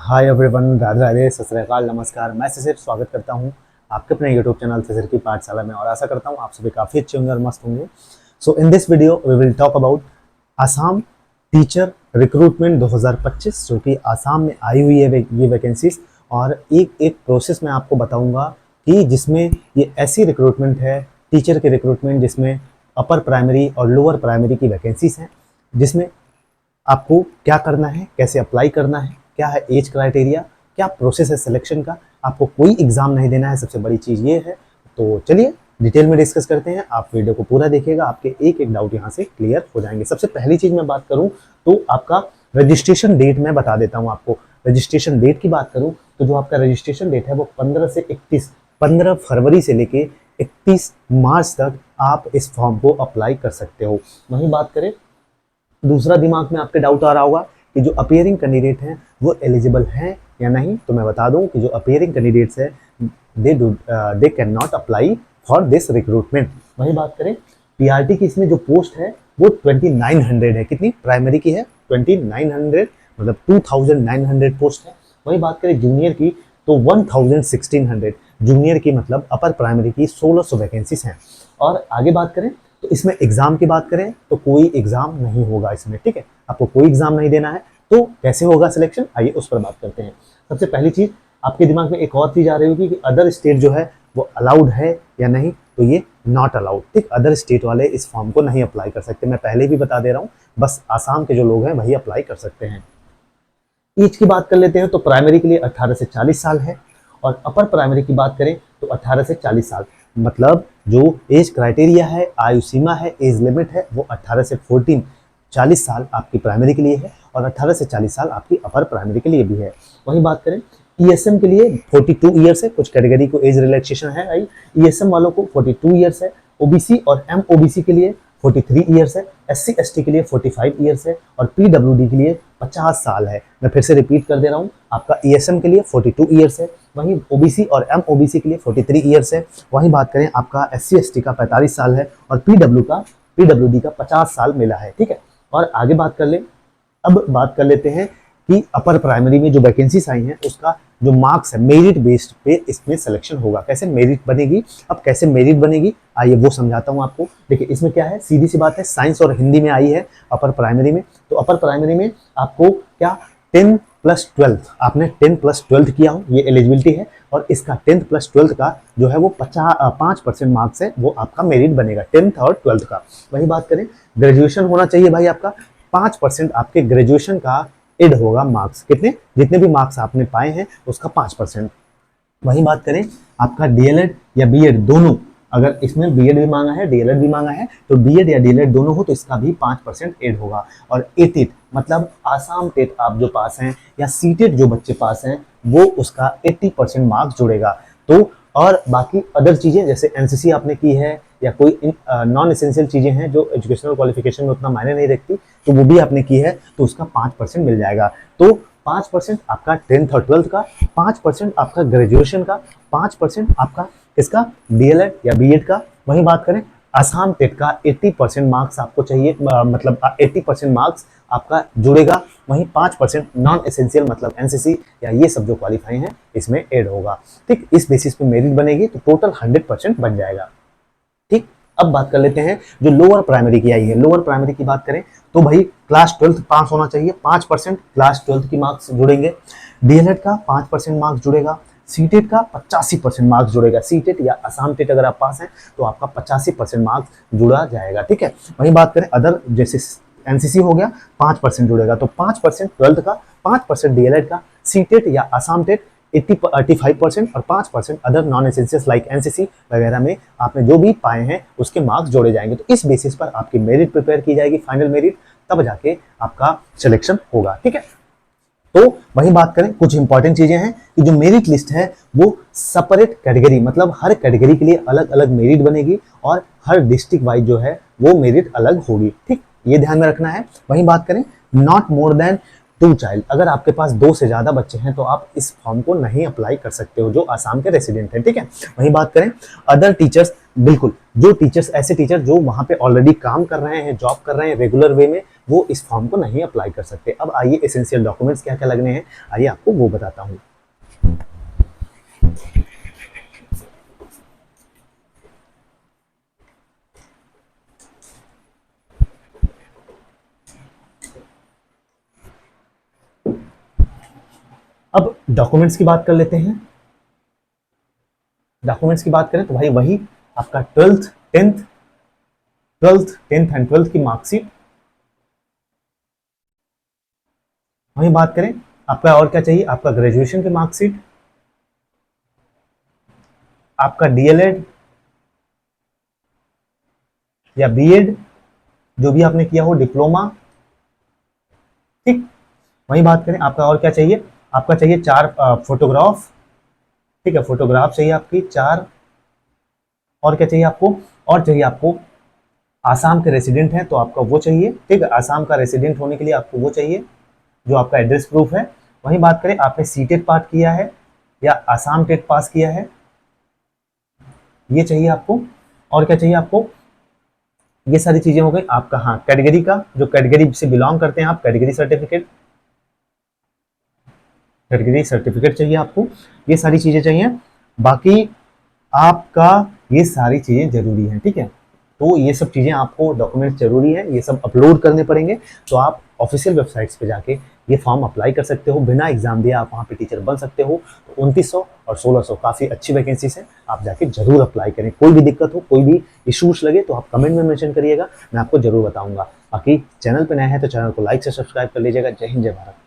Hi everyone, Radhe Radhe, सत श्री अकाल, नमस्कार। मैं सिर्फ स्वागत करता हूं आपके अपने यूट्यूब चैनल सिर की पाठशाला में और आशा करता हूं आप सभी काफ़ी अच्छे होंगे और मस्त होंगे। So in this video we will talk about Assam teacher recruitment 2025 जो कि आसाम में आई हुई है ये वैकेंसीज। और एक एक प्रोसेस मैं आपको बताऊंगा कि जिसमें ये ऐसी रिक्रूटमेंट है, टीचर के रिक्रूटमेंट जिसमें अपर प्राइमरी और लोअर प्राइमरी की वैकेंसीज हैं, जिसमें आपको क्या करना है, कैसे अप्लाई करना है, क्या है एज क्राइटेरिया, क्या प्रोसेस है सिलेक्शन का। आपको कोई एग्जाम नहीं देना है, सबसे बड़ी चीज़ ये है। तो चलिए डिटेल में डिस्कस करते हैं। आप वीडियो को पूरा देखिएगा, आपके एक एक डाउट यहाँ से क्लियर हो जाएंगे। सबसे पहली चीज़ मैं बात करूँ तो आपका रजिस्ट्रेशन डेट मैं बता देता हूँ आपको। रजिस्ट्रेशन डेट की बात करूँ तो जो आपका रजिस्ट्रेशन डेट है वो 15 से 31 15 फरवरी से लेके 31 मार्च तक आप इस फॉर्म को अप्लाई कर सकते हो। वहीं बात करें दूसरा, दिमाग में आपके डाउट आ रहा होगा कि जो अपीयरिंग कैंडिडेट हैं वो एलिजिबल हैं या नहीं। तो मैं बता दूं कि जो अपीयरिंग कैंडिडेट्स हैं they can not apply for this recruitment. वही बात करें पीआरटी की, इसमें जो पोस्ट है वो 2900 है। कितनी? प्राइमरी की है 2900, मतलब 2900 पोस्ट है। वही बात करें जूनियर की तो 1600, जूनियर की मतलब अपर प्राइमरी की 1600 वैकेंसीज हैं। और आगे बात करें तो इसमें एग्जाम की बात करें तो कोई एग्जाम नहीं होगा इसमें, ठीक है। आपको कोई एग्जाम नहीं देना है। तो कैसे होगा सिलेक्शन, आइए उस पर बात करते हैं। सबसे पहली चीज आपके दिमाग में एक और चीज आ रही होगी कि अदर स्टेट जो है वो अलाउड है या नहीं। तो ये नॉट अलाउड, ठीक। अदर स्टेट वाले इस फॉर्म को नहीं अप्लाई कर सकते, मैं पहले भी बता दे रहा हूँ। बस आसाम के जो लोग हैं वही अप्लाई कर सकते हैं। एज की बात कर लेते हैं तो प्राइमरी के लिए 18 से 40 साल है और अपर प्राइमरी की बात करें तो 18 से 40 साल। मतलब जो एज क्राइटेरिया है, आयु सीमा है, एज लिमिट है वो 18 से 14, 40 साल आपकी प्राइमरी के लिए है और 18 से 40 साल आपकी अपर प्राइमरी के लिए भी है। वहीं बात करें ईएसएम के लिए 42 ईयर्स है। कुछ कैटेगरी को एज रिलैक्सेशन है भाई, ईएसएम वालों को 42 ईयर्स है। ओबीसी और एमओबीसी के लिए 43 ईयर्स है। एससी एसटी के लिए 45 ईयर्स है और पीडब्ल्यूडी के लिए 50 साल है। मैं फिर से रिपीट कर दे रहा हूँ, आपका ईएसएम के लिए 42 ईयर्स है, वहीं ओबीसी और एमओबीसी के लिए 43 ईयर्स है। वहीं बात करें आपका एससी एसटी का 45 साल है और पीडब्ल्यूडी का 50 साल मिला है, ठीक है। और आगे बात कर ले, अब बात कर लेते हैं कि अपर प्राइमरी में जो वैकेंसीज आई हैं उसका जो मार्क्स है मेरिट बेस्ड पे इसमें सिलेक्शन होगा। कैसे मेरिट बनेगी? अब कैसे मेरिट बनेगी आइए वो समझाता हूँ आपको। देखिए इसमें क्या है, सीधी सी बात है, साइंस और हिंदी में आई है अपर प्राइमरी में। तो अपर प्राइमरी में आपको क्या 10 प्लस 12, आपने 10 प्लस 12 किया हो, ये एलिजिबिलिटी है। और इसका 10th प्लस 12 का जो है वो 5% मार्क्स है, वो आपका मेरिट बनेगा 10th और 12th का। वही बात करें ग्रेजुएशन होना चाहिए भाई आपका, 5% आपके ग्रेजुएशन का एड होगा मार्क्स। कितने? जितने भी मार्क्स आपने पाए हैं उसका 5%। वही बात करें आपका डीएलएड या बीएड दोनों, अगर इसमें बीएड भी मांगा है डीएलएड भी मांगा है तो बीएड या डीएलएड दोनों हो तो इसका भी 5% एड होगा। और एटेट मतलब आसाम टेट आप जो पास हैं या सीटेट जो बच्चे पास हैं वो उसका 80% मार्क्स जुड़ेगा। तो और बाकी अदर चीज़ें जैसे एनसीसी आपने की है या कोई नॉन एसेंशियल चीज़ें हैं जो एजुकेशनल क्वालिफिकेशन में उतना मायने नहीं रखती तो वो भी आपने की है तो उसका 5% मिल जाएगा। तो 5% आपका 10th और 12th का, 5% आपका ग्रेजुएशन का, 5% आपका इसका डीएलएड या बीएड का। वहीं बात करें आसाम टेट का 80% मार्क्स आपको चाहिए, मतलब 80% मार्क्स आपका जुड़ेगा। वहीं 5% नॉन एसेंशियल मतलब एनसीसी या ये सब जो क्वालिफाई हैं इसमें ऐड होगा, ठीक। इस बेसिस पे मेरिट बनेगी तो टोटल 100% बन जाएगा, ठीक। अब बात कर लेते हैं जो लोअर प्राइमरी की आई है। लोअर प्राइमरी की बात करें तो भाई क्लास 12th पास होना चाहिए, 5% क्लास 12th की मार्क्स जुड़ेंगे। डीएलएड का 5% मार्क्स जुड़ेगा। सीटेट का 85% मार्क्स जुड़ेगा। सीटेट या आसाम टेट अगर आप पास हैं तो आपका 85% मार्क्स जुड़ा जाएगा, ठीक है। वहीं बात करें अदर जैसे एनसीसी हो गया 5% जुड़ेगा तो 5% 12th का, 5% डीएलएड का, सीटेट या आसाम टेट 85% और 5% other non essentials like NCC वगैरह में आपने जो भी पाए हैं उसके मार्क्स जोड़े जाएंगे। तो इस बेसिस पर आपकी मेरिट प्रिपेयर की जाएगी, फाइनल मेरिट, तब जाके आपका सिलेक्शन होगा, ठीक है। तो वही बात करें कुछ इंपॉर्टेंट चीजें हैं कि जो मेरिट लिस्ट है वो सेपरेट कैटेगरी, मतलब हर कैटेगरी के लिए अलग अलग मेरिट बनेगी और हर डिस्ट्रिक्ट वाइज जो है वो मेरिट अलग होगी, ठीक। ये ध्यान में रखना है। वही बात करें नॉट मोर देन 2 चाइल्ड, अगर आपके पास 2 से ज्यादा बच्चे हैं तो आप इस फॉर्म को नहीं अप्लाई कर सकते हो जो आसाम के रेसिडेंट हैं, ठीक है। वही बात करें अदर टीचर्स, बिल्कुल जो टीचर्स, ऐसे टीचर जो वहां पे ऑलरेडी काम कर रहे हैं, जॉब कर रहे हैं रेगुलर वे में, वो इस फॉर्म को नहीं अप्लाई कर सकते। अब आइए एसेंशियल डॉक्यूमेंट्स क्या क्या लगने हैं, आइए आपको वो बताता हूँ। अब डॉक्यूमेंट्स की बात कर लेते हैं। डॉक्यूमेंट्स की बात करें तो भाई वही आपका टेंथ एंड ट्वेल्थ की मार्कशीट। वहीं बात करें आपका और क्या चाहिए, आपका ग्रेजुएशन की मार्कशीट, आपका डीएलएड या बीएड जो भी आपने किया हो, डिप्लोमा, ठीक। वहीं बात करें आपका और क्या चाहिए, आपका चाहिए 4 फोटोग्राफ, ठीक है, फोटोग्राफ चाहिए आपकी 4। और क्या चाहिए आपको, और चाहिए आपको आसाम के रेसिडेंट हैं तो आपका वो चाहिए, ठीक है, आसाम का रेसिडेंट होने के लिए आपको वो चाहिए जो आपका एड्रेस प्रूफ है। वहीं बात करें आपने सीटेट पास किया है या आसाम टेट पास किया है, ये चाहिए आपको। और क्या चाहिए आपको, ये सारी चीजें हो गई आपका। हाँ, कैटेगरी का, जो कैटेगरी से बिलोंग करते हैं आप, कैटेगरी सर्टिफिकेट, कैटेगरी सर्टिफिकेट चाहिए आपको, ये सारी चीजें चाहिए। बाकी आपका ये सारी चीजें जरूरी हैं, ठीक है। तो ये सब चीजें आपको डॉक्यूमेंट्स जरूरी है, ये सब अपलोड करने पड़ेंगे। तो आप ऑफिशियल वेबसाइट्स पे जाके ये फॉर्म अप्लाई कर सकते हो, बिना एग्जाम दिए आप वहाँ पे टीचर बन सकते हो। तो 2900 और 1600 काफ़ी अच्छी वैकेंसीज हैं, आप जाके जरूर अप्लाई करें। कोई भी दिक्कत हो, कोई भी इशूज लगे तो आप कमेंट में मेंशन करिएगा, मैं आपको जरूर बताऊंगा। बाकी चैनल पे नया है तो चैनल को लाइक से सब्सक्राइब कर लीजिएगा। जय हिंद, जय भारत।